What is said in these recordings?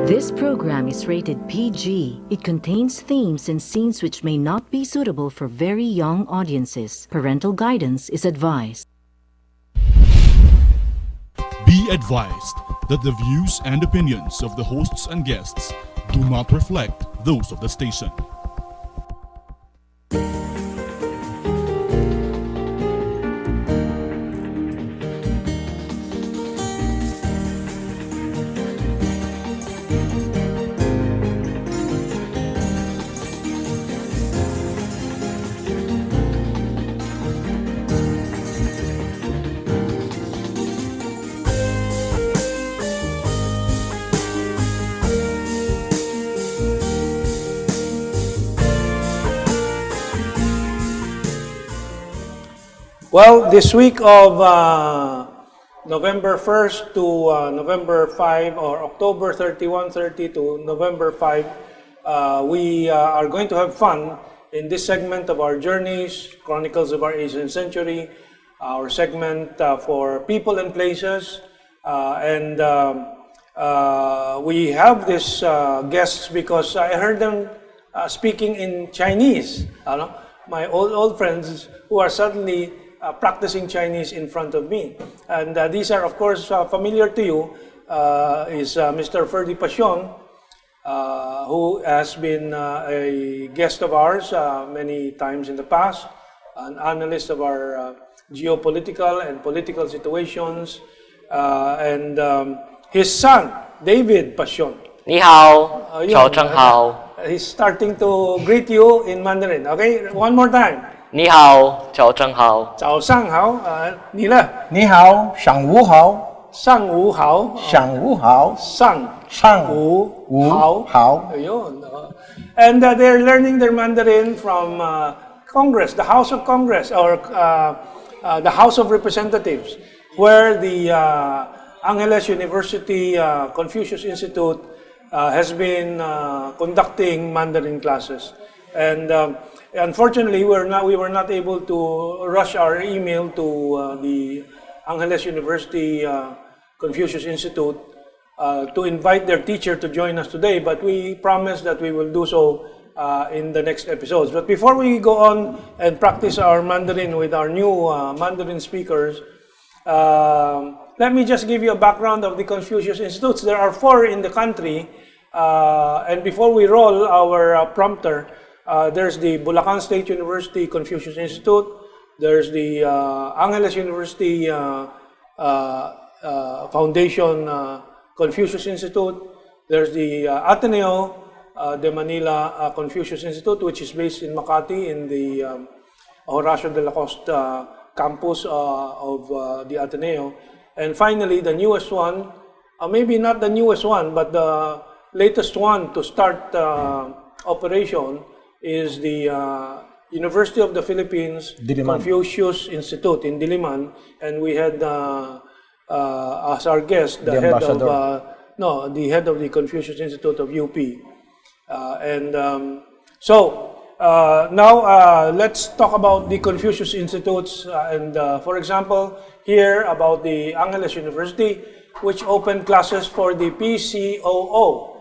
This program is rated PG. It contains themes and scenes which may not be suitable for very young audiences. Parental guidance is advised. Be advised that the views and opinions of the hosts and guests do not reflect those of the station. Well, this week of November 1st to November 5, or October 31-30 to November 5, we are going to have fun in this segment of our Journeys, Chronicles of our Asian Century, our segment for people and places. And we have these guests because I heard them speaking in Chinese. My old friends who are suddenly practicing Chinese in front of me. And these are, of course, familiar to you, is Mr. Ferdie Pasion, who has been a guest of ours many times in the past, an analyst of our geopolitical and political situations, and his son, David Pasion. 你好，早上好。 He's starting to greet you in Mandarin. Okay, one more time. 你好，早上好。早上好，你呢？你好，上午好，上午好，上午好，上午好。Ayun. And they're learning their Mandarin from Congress, the House of Congress, or the House of Representatives, where the Angeles University Confucius Institute has been conducting Mandarin classes. And unfortunately, we were not able to rush our email to the Angeles University Confucius Institute to invite their teacher to join us today, but we promise that we will do so in the next episodes. But before we go on and practice our Mandarin with our new Mandarin speakers, let me just give you a background of the Confucius Institutes. There are 4 in the country, and before we roll our prompter, there's the Bulacan State University Confucius Institute. There's the Angeles University Foundation Confucius Institute. There's the Ateneo de Manila Confucius Institute, which is based in Makati in the Horacio de la Costa campus of the Ateneo. And finally, the newest one, maybe not the newest one, but the latest one to start operation is the University of the Philippines Diliman. Confucius Institute in Diliman, and we had as our guest the head of the Confucius Institute of UP, now let's talk about the Confucius Institutes, and for example, here about the Angeles University, which opened classes for the PCOO.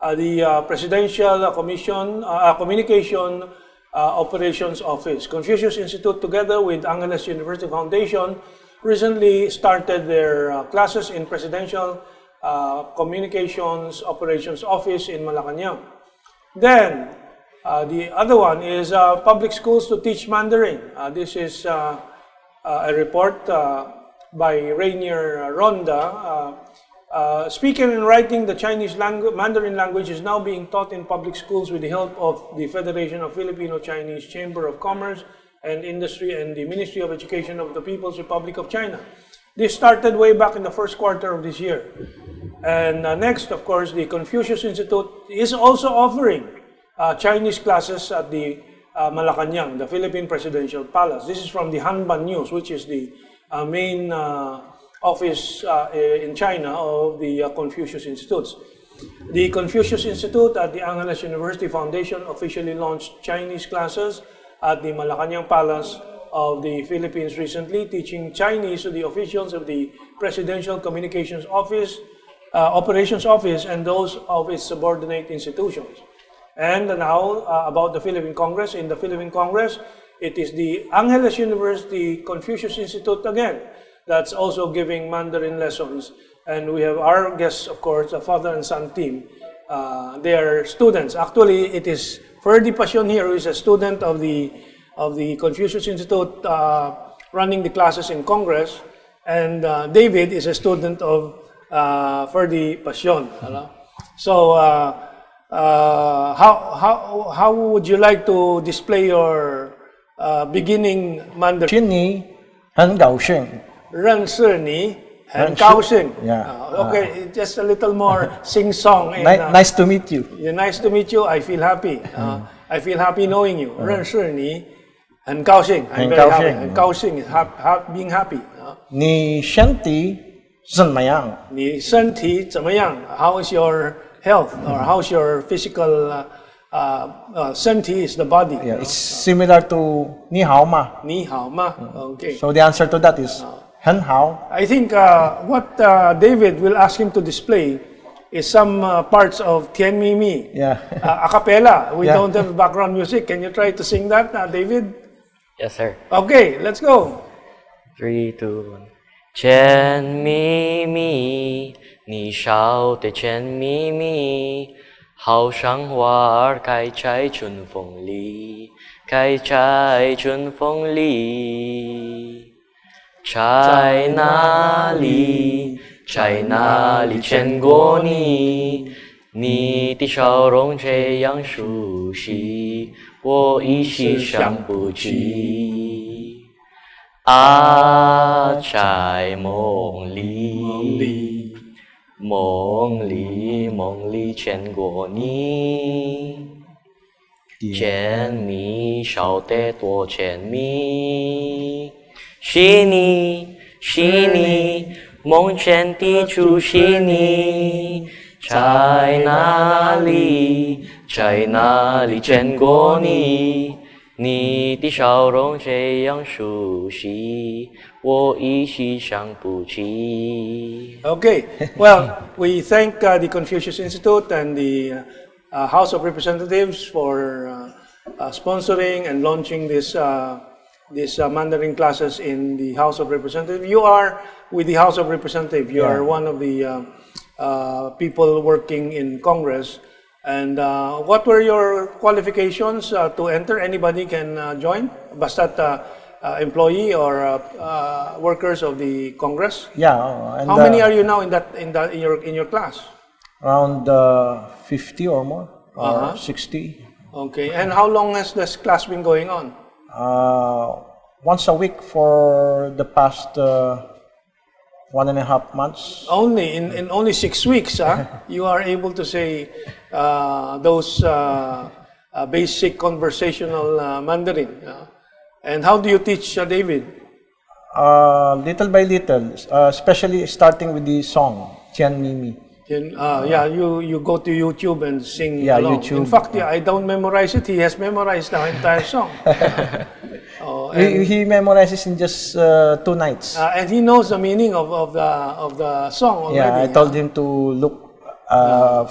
The Presidential Communication Operations Office. Confucius Institute, together with Angeles University Foundation, recently started their classes in Presidential Communications Operations Office in Malacanang. Then, the other one is Public Schools to Teach Mandarin. This is a report by Rainier Ronda. Speaking and writing the Chinese Mandarin language is now being taught in public schools with the help of the Federation of Filipino-Chinese Chamber of Commerce and Industry and the Ministry of Education of the People's Republic of China. This started way back in the first quarter of this year. And next, of course, the Confucius Institute is also offering Chinese classes at the Malacanang, the Philippine Presidential Palace. This is from the Hanban News, which is the main office in China of the Confucius Institutes. The Confucius Institute at the Angeles University Foundation officially launched Chinese classes at the Malacanang Palace of the Philippines recently, teaching Chinese to the officials of the Presidential Communications Office Operations Office and those of its subordinate institutions. And now about the Philippine Congress. In the Philippine Congress, it is the Angeles University Confucius Institute again that's also giving Mandarin lessons. And we have our guests, of course, the father and son team. They are students. Actually, it is Ferdie Pasion here, who is a student of the Confucius Institute running the classes in Congress. And David is a student of Ferdie Pasion. So, how would you like to display your beginning Mandarin? 今你很高兴。认识你很高兴. Yeah. Okay, just a little more sing-song. Nice to meet you. Yeah, nice to meet you. I feel happy. I feel happy knowing you. 认识你很高兴. I'm very happy. 很高兴 is being happy. 你身体怎么样？你身体怎么样? How is your health, or how's your physical 身体 is the body. Yeah, it's similar to 你好吗？你好吗? Okay. So the answer to that is 很好。 I think what David will ask him to display is some parts of Tien Mi Mi. Yeah. A cappella. We Yeah. don't have background music. Can you try to sing that, David? Yes, sir. Okay, let's go. 3, 2, 1。甜蜜蜜，你笑得甜蜜蜜，好像花儿开在春风里，开在春风里。在哪里，在哪里见过你？你的笑容这样熟悉，我一时想不起。在梦里，梦里，梦里见过你，甜蜜笑得多甜蜜，是你，是你，梦见的就是你，在哪里，在哪里见过你？你的笑容这样熟悉，我一时想不起。 Okay, well, we thank the Confucius Institute and the House of Representatives for sponsoring and launching this Mandarin classes in the House of Representatives. You are with the House of Representatives. You are one of the people working in Congress. And what were your qualifications to enter? Anybody can join? Basta't employee or workers of the Congress? Yeah. And, How many are you now in your class? Around 50 or more, or 60. Okay. And how long has this class been going on? Once a week for the past 1.5 months. Only in only 6 weeks, you are able to say those basic conversational Mandarin. And how do you teach, David? Little by little, especially starting with the song Tien Mi Mi. Yeah, you go to YouTube and sing Yeah, along. YouTube. In fact, I don't memorize it. He has memorized the entire song. He memorizes in just 2 nights. And he knows the meaning of the song already. Yeah, I told him to look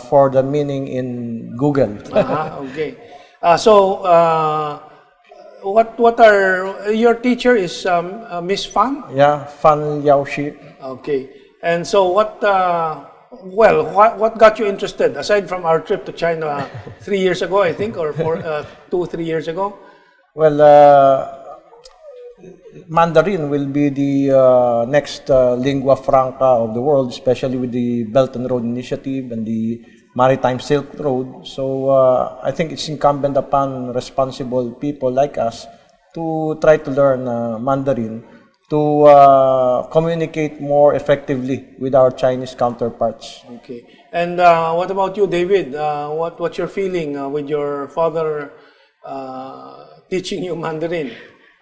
for the meaning in Google. Okay. What are your teacher is Miss Fan? Yeah, Fan Liao Shi. Okay. And so what got you interested aside from our trip to China 3 years ago, I think, or 2-3 years ago? Well, Mandarin will be the next lingua franca of the world, especially with the Belt and Road Initiative and the Maritime Silk Road. So I think it's incumbent upon responsible people like us to try to learn Mandarin to communicate more effectively with our Chinese counterparts. Okay. And what about you, David? What's your feeling with your father teaching you Mandarin?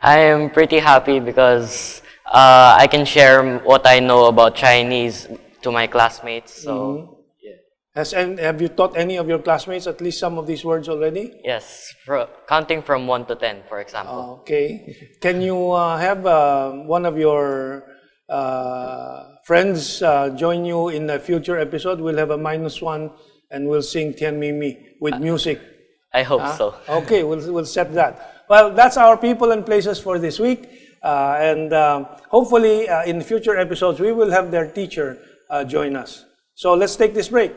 I am pretty happy because I can share what I know about Chinese to my classmates. So, Have you taught any of your classmates at least some of these words already? yes, counting from 1 to 10, for example. Okay. Can you have one of your friends join you in a future episode, we'll have a -1 and we'll sing Tian Mi Mi with music. I hope so. Okay, we'll set that. Well, that's our people and places for this week. And hopefully in future episodes, we will have their teacher join us. So let's take this break.